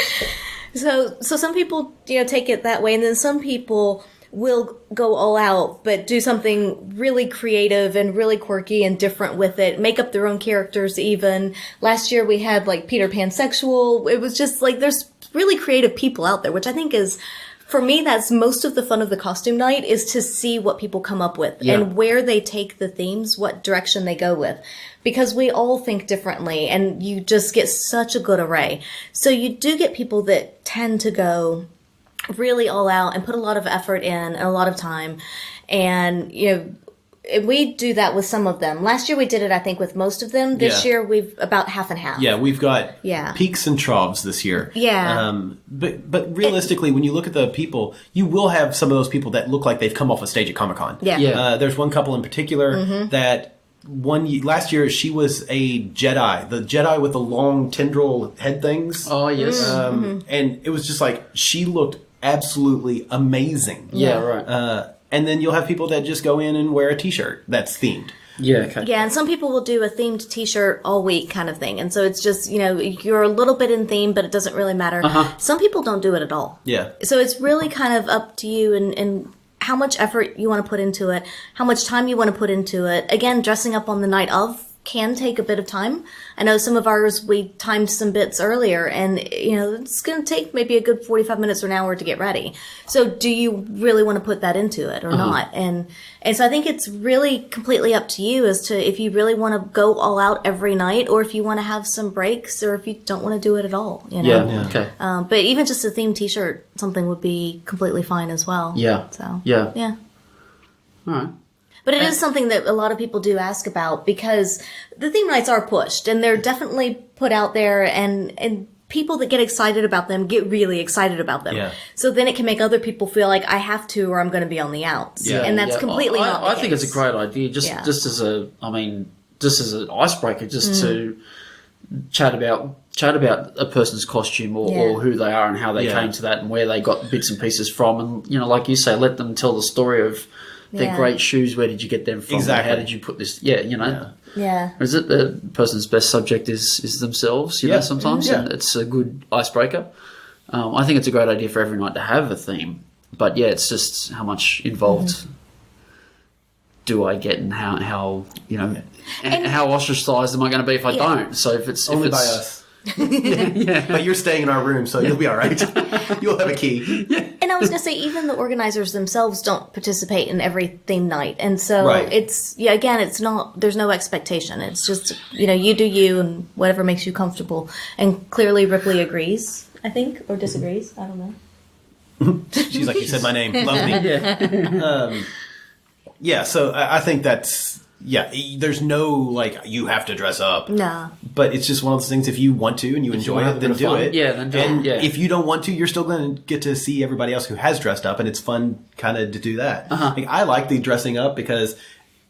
So some people, take it that way, and then some people will go all out, but do something really creative and really quirky and different with it. Make up their own characters even. Last year we had like Peter Pansexual. It was just like, there's really creative people out there, which I think is, for me, that's most of the fun of the costume night, is to see what people come up with and where they take the themes, what direction they go with. Because we all think differently and you just get such a good array. So you do get people that tend to go really all out and put a lot of effort in and a lot of time. And, we do that with some of them. Last year we did it, I think, with most of them. This year we've about half and half. Yeah, we've got peaks and troughs this year. Yeah. But realistically, when you look at the people, you will have some of those people that look like they've come off a stage at Comic-Con. Yeah. There's one couple in particular that last year she was a Jedi, the Jedi with the long tendril head things. Oh, yes. And it was just like, she looked absolutely amazing. Yeah, right. And then you'll have people that just go in and wear a t-shirt that's themed. Yeah, okay. Yeah, and some people will do a themed t-shirt all week kind of thing. And so it's just, you're a little bit in theme, but it doesn't really matter. Some people don't do it at all. Yeah. So it's really kind of up to you and how much effort you want to put into it, how much time you want to put into it. Again, dressing up on the night of can take a bit of time. I know some of ours, we timed some bits earlier, and it's going to take maybe a good 45 minutes or an hour to get ready. So do you really want to put that into it or not? And so I think it's really completely up to you as to if you really want to go all out every night, or if you want to have some breaks, or if you don't want to do it at all. Yeah, okay. But even just a themed t-shirt, something would be completely fine as well. Yeah. So Yeah. All right. But it is something that a lot of people do ask about, because the theme nights are pushed and they're definitely put out there, and people that get excited about them get really excited about them. Yeah. So then it can make other people feel like I have to, or I'm going to be on the outs. Yeah. And that's completely not the I think it's a case. great idea. Just as an icebreaker, just to chat about a person's costume or who they are and how they came to that and where they got bits and pieces from, and like you say, let them tell the story of their great shoes. Where did you get them from? Exactly. How did you put this? Yeah. Yeah. Or is it the person's best subject is themselves? Sometimes, and it's a good icebreaker. I think it's a great idea for every night to have a theme, but it's just how much involved do I get, and how and how ostracized am I going to be if I don't? So if it's Only by us. But you're staying in our room, so you'll be all right. You'll have a key. And I was going to say, even the organizers themselves don't participate in every theme night. And so it's not, there's no expectation. It's just, you do you and whatever makes you comfortable. And clearly Ripley agrees, I think, or disagrees. I don't know. She's like, you said my name. Love me. So I think that's, there's no, like, you have to dress up. No. But it's just one of those things, if you want to and you enjoy it, then do it. Yeah, then do it. And if you don't want to, you're still going to get to see everybody else who has dressed up, and it's fun kind of to do that. Like, I like the dressing up because,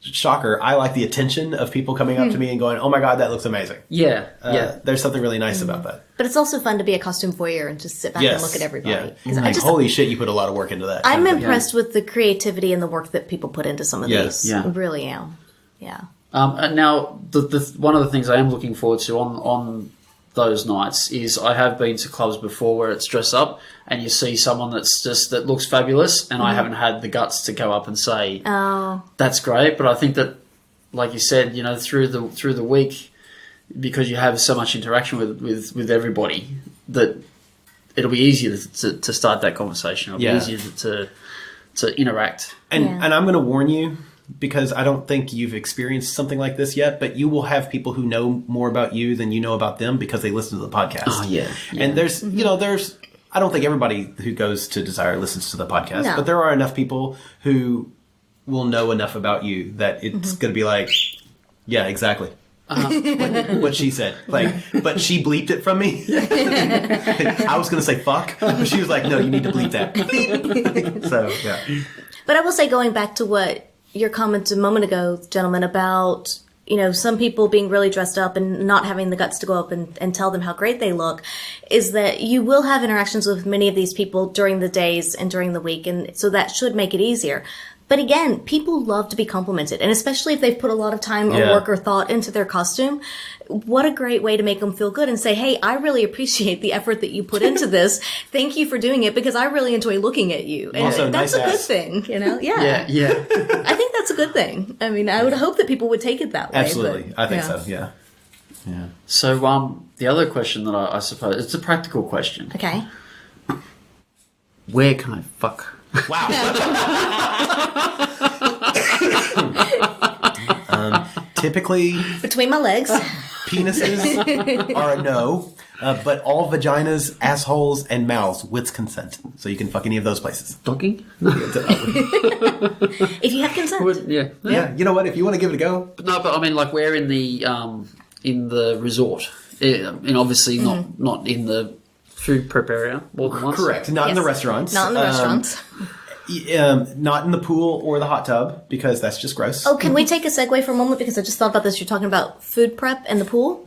shocker, I like the attention of people coming up to me and going, oh my God, that looks amazing. There's something really nice about that. But it's also fun to be a costume voyeur and just sit back and look at everybody. Yeah. Like, holy shit, you put a lot of work into that. I'm impressed with the creativity and the work that people put into some of these. Yeah. I really am. Yeah. And now, the one of the things I am looking forward to on those nights is I have been to clubs before where it's dress up and you see someone that looks fabulous and I haven't had the guts to go up and say, Oh. that's great. But I think that, like you said, through the week, because you have so much interaction with everybody, that it'll be easier to start that conversation. It'll be easier to interact. And I'm going to warn you, because I don't think you've experienced something like this yet, but you will have people who know more about you than you know about them because they listen to the podcast. Oh, yeah. And there's, I don't think everybody who goes to Desire listens to the podcast, No. but there are enough people who will know enough about you that it's going to be like, yeah, exactly. What she said. But she bleeped it from me. I was going to say fuck, but she was like, no, you need to bleep that. So, yeah. But I will say, going back to what your comment a moment ago, gentlemen, about, some people being really dressed up and not having the guts to go up and tell them how great they look, is that you will have interactions with many of these people during the days and during the week, and so that should make it easier. But again, people love to be complimented, and especially if they've put a lot of time or work or thought into their costume, what a great way to make them feel good and say, hey, I really appreciate the effort that you put into this. Thank you for doing it because I really enjoy looking at you. And also, that's nice a good ass. thing, Yeah. Yeah. I think that's a good thing. I mean, I would hope that people would take it that way. Absolutely. But, I think so, yeah. So the other question that I suppose, it's a practical question. Okay. Where can I fuck? Wow. Typically, Between my legs. penises are a no, but all vaginas, assholes, and mouths with consent. So you can fuck any of those places. Dogging? If you have consent. Yeah. Yeah, you know what? If you want to give it a go. No, but I mean, like, where in the resort? And obviously not in the food prep area more than once. Correct. Not in the Yes. restaurants. Not in the restaurants. Not in the pool or the hot tub, because that's just gross. Oh, can we take a segue for a moment? Because I just thought about this. You're talking about food prep and the pool.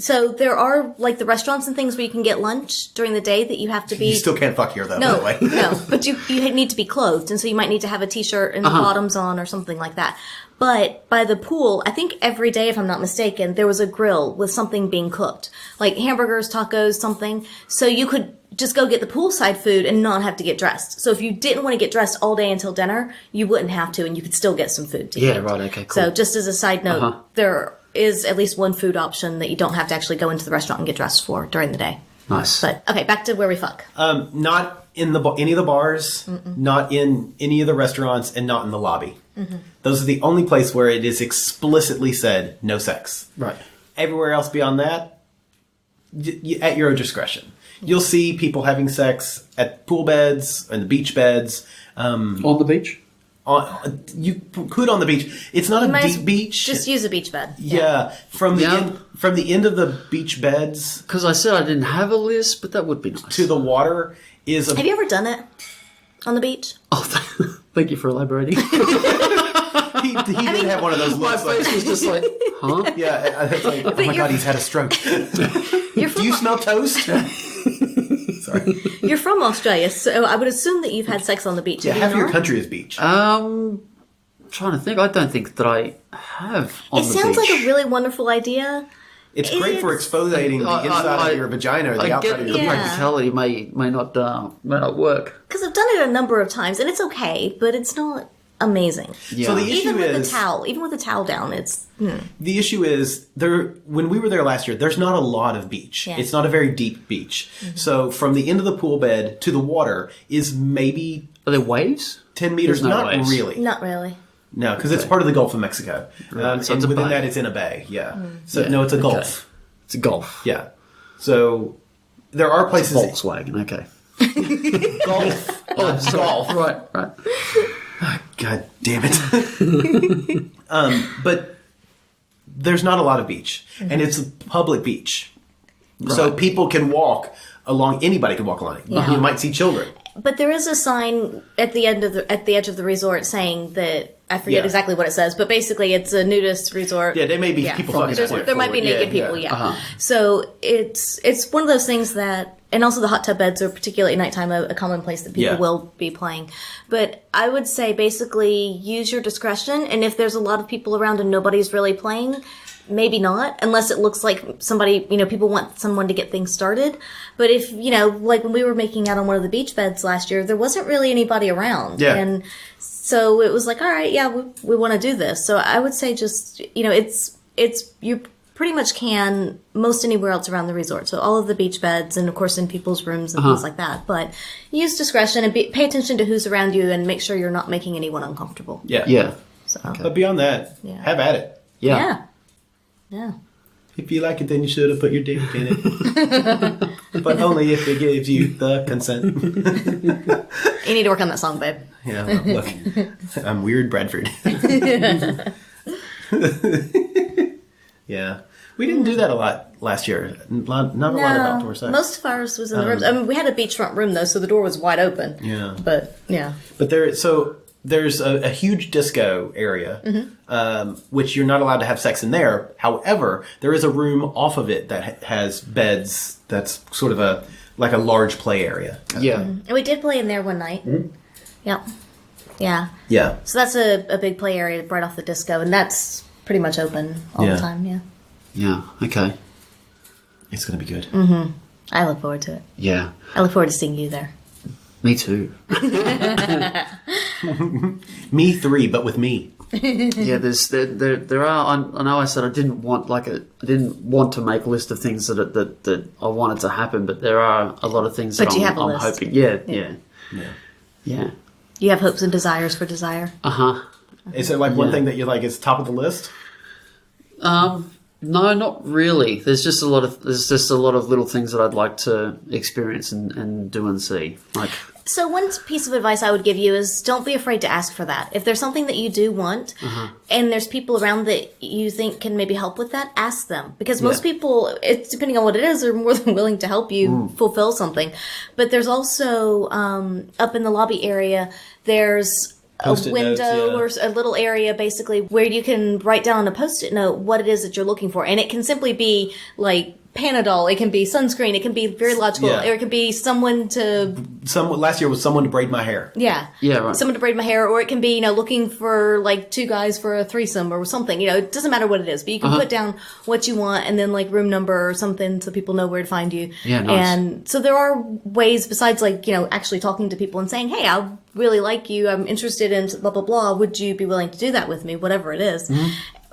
So there are, like, the restaurants and things where you can get lunch during the day that you have to be... You still can't fuck here, though, by No, the way. no. But you need to be clothed, and so you might need to have a t-shirt and the bottoms on or something like that. But by the pool, I think every day, if I'm not mistaken, there was a grill with something being cooked. Like hamburgers, tacos, something. So you could just go get the poolside food and not have to get dressed. So if you didn't want to get dressed all day until dinner, you wouldn't have to, and you could still get some food to eat. Yeah, right, okay, cool. So just as a side note, there is at least one food option that you don't have to actually go into the restaurant and get dressed for during the day. Nice. But, okay, back to where we fuck. Not in any of the bars, not in any of the restaurants, and not in the lobby. Those are the only place where it is explicitly said no sex. Right. Everywhere else beyond that, at your discretion. You'll see people having sex at pool beds and the beach beds. On the beach? You could on the beach. It's not a deep beach. Just use a beach bed. Yeah, from the end of the beach beds Because I said I didn't have a list, but that would be nice. to the water is Have you ever done it on the beach? Oh, thank you for elaborating. he did have one of those My looks face was just like, huh? yeah, it's like, oh my god, he's had a stroke. You're from, Do you smell toast? Sorry. you're from Australia, so I would assume that you've had sex on the beach. Yeah, Have half you your not? country is beach. Trying to think. I don't think that I have on It the sounds beach. like a really wonderful idea. It's great for exfoliating the inside of your vagina or the I outside get of the your Yeah. practicality may not work. Because I've done it a number of times, and it's okay, but it's not amazing. Yeah. So the issue Even with is the towel down, it's... the issue is when we were there last year, there's not a lot of beach. Yeah. It's not a very deep beach. So from the end of the pool bed to the water is maybe Are there waves? 10 meters. There's no Not waves. really. Not really. No, because it's part of the Gulf of Mexico. Right, so and it's a within bay. that, it's in a bay. Yeah. So Yeah, no, it's a okay. Gulf. It's a golf. Yeah. So there are places. Volkswagen. Okay. Golf. Oh, sorry. Golf. Right. God damn it. But there's not a lot of beach, and it's a public beach, so Right. people can walk along. Anybody can walk along it. You might see children. But there is a sign at the edge of the resort saying that, I forget Yeah. exactly what it says, but basically it's a nudist resort. Yeah, there may be people fucking. There might be naked people, yeah. So it's one of those things that, and also the hot tub beds are particularly at nighttime a common place that people Yeah. will be playing. But I would say basically use your discretion, and if there's a lot of people around and nobody's really playing, maybe not, unless it looks like somebody, people want someone to get things started. But if, like when we were making out on one of the beach beds last year, there wasn't really anybody around. Yeah. And so it was like, all right, yeah, we want to do this. So I would say just, you pretty much can most anywhere else around the resort. So all of the beach beds and, of course, in people's rooms and things like that. But use discretion and pay attention to who's around you and make sure you're not making anyone uncomfortable. Yeah. Yeah. So, But beyond that, have at it. Yeah. Yeah. If you like it, then you should have put your dick in it. But only if it gives you the consent. You need to work on that song, babe. Yeah, well, look. I'm Weird Bradford. Yeah. We didn't do that a lot last year. Not a lot of outdoor sex. Most of ours was in the rooms. I mean, we had a beachfront room, though, so the door was wide open. Yeah. But, yeah. But there's a huge disco area, which you're not allowed to have sex in there. However, there is a room off of it that has beds that's sort of a large play area. Yeah. And we did play in there one night. Yep. Yeah. Yeah. So that's a big play area right off the disco, and that's pretty much open all the time, yeah. Yeah. Okay. It's going to be good. I look forward to it. Yeah. I look forward to seeing you there. Me too. Me 3, but with me. Yeah, there are. I know I said I didn't want to make a list of things that I wanted to happen, but there are a lot of things But that you have a I'm list. hoping. Yeah. You have hopes and desires for desire? Is it one thing that you like is top of the list? No, not really. There's just a lot of little things that I'd like to experience and do and see. So one piece of advice I would give you is don't be afraid to ask for that. If there's something that you do want and there's people around that you think can maybe help with that, ask them. Because most people, it's depending on what it is, are more than willing to help you fulfill something. But there's also, up in the lobby area, there's Post-it a window notes, or a little area basically where you can write down on a Post-it note what it is that you're looking for. And it can simply be like Panadol, it can be sunscreen, it can be very logical, or it can be someone to... Last year was someone to braid my hair. Yeah. Yeah, right. Someone to braid my hair, or it can be, looking for like 2 guys for a threesome or something. It doesn't matter what it is, but you can put down what you want and then like room number or something so people know where to find you. Yeah, nice. And so there are ways besides like, actually talking to people and saying, hey, I really like you, I'm interested in blah, blah, blah. Would you be willing to do that with me? Whatever it is.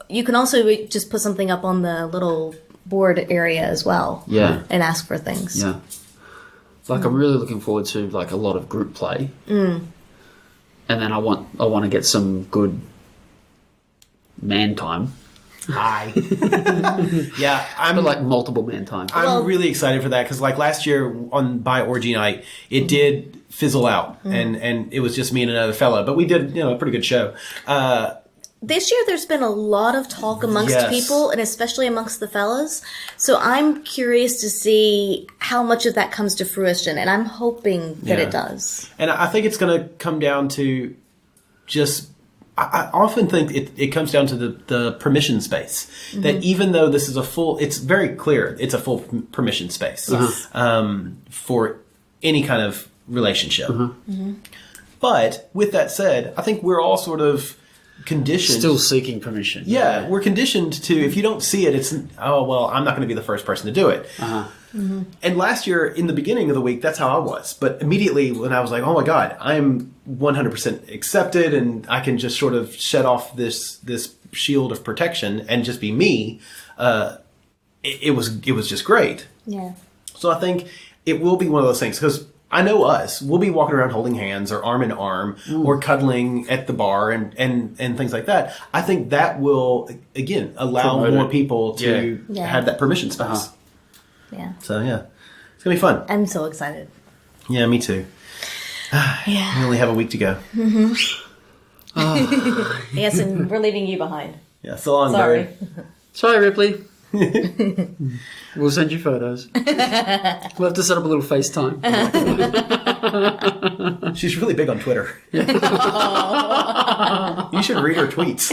You can also just put something up on the little board area as well. Yeah. And ask for things. Yeah. I'm really looking forward to a lot of group play. And then I want to get some good man time. Hi. Yeah, I'm multiple man time. I'm really excited for that because last year by orgy night, it did fizzle out and it was just me and another fella, but we did a pretty good show. This year, there's been a lot of talk amongst people, and especially amongst the fellas. So I'm curious to see how much of that comes to fruition, and I'm hoping that it does. And I think it's going to come down to just... I often think it comes down to the permission space. That even though this is it's very clear, it's a full permission space for any kind of relationship. But with that said, I think we're all sort of conditioned. Still seeking permission. Yeah, we're conditioned to, if you don't see it, it's, oh, well, I'm not going to be the first person to do it. And last year, in the beginning of the week, that's how I was. But immediately when I was like, oh my God, I'm 100% accepted and I can just sort of shed off this shield of protection and just be me, it was just great. Yeah. So I think it will be one of those things because I know us. We'll be walking around holding hands or arm in arm or cuddling at the bar and things like that. I think that will, again, allow more people to have that permission space. Yeah. So, yeah. It's going to be fun. I'm so excited. Yeah, me too. Yeah. We only have a week to go. Yes, and we're leaving you behind. Yeah, so long, Sorry. Barry. Sorry, Ripley. We'll send you photos. We'll have to set up a little FaceTime. She's really big on Twitter. You should read her tweets.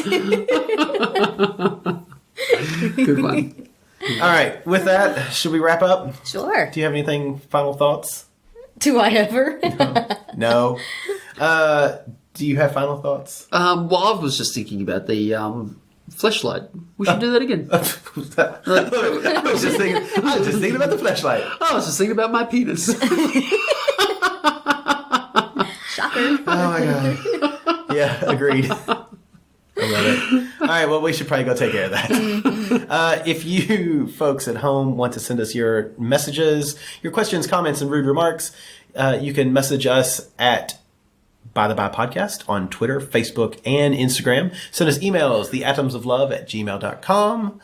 Good one. All right, with that, should we wrap up? Sure. Do you have anything, final thoughts? Do I ever? No. Do you have final thoughts? Well, I was just thinking about the Fleshlight. We should do that again. I was just thinking about the flashlight. I was just thinking about my penis. Shocker. Oh my god. Yeah, agreed. I love it. All right, well, we should probably go take care of that. If you folks at home want to send us your messages, your questions, comments, and rude remarks, you can message us at By the By Podcast on Twitter, Facebook, and Instagram. Send us emails, theatomsoflove@gmail.com.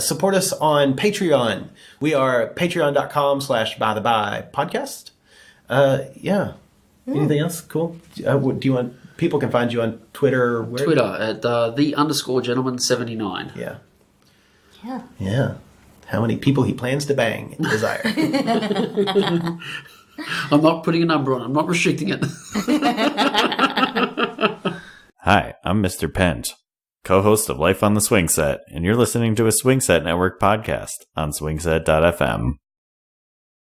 Support us on Patreon. We are patreon.com/bytheby podcast. Yeah. Anything else? Cool. Do you want... People can find you on Twitter. Where? Twitter at the_gentleman79. Yeah. Yeah. Yeah. How many people he plans to bang and desire. I'm not putting a number on it. I'm not restricting it. Hi, I'm Mr. Pent, co-host of Life on the Swing Set, and you're listening to a Swing Set Network podcast on swingset.fm.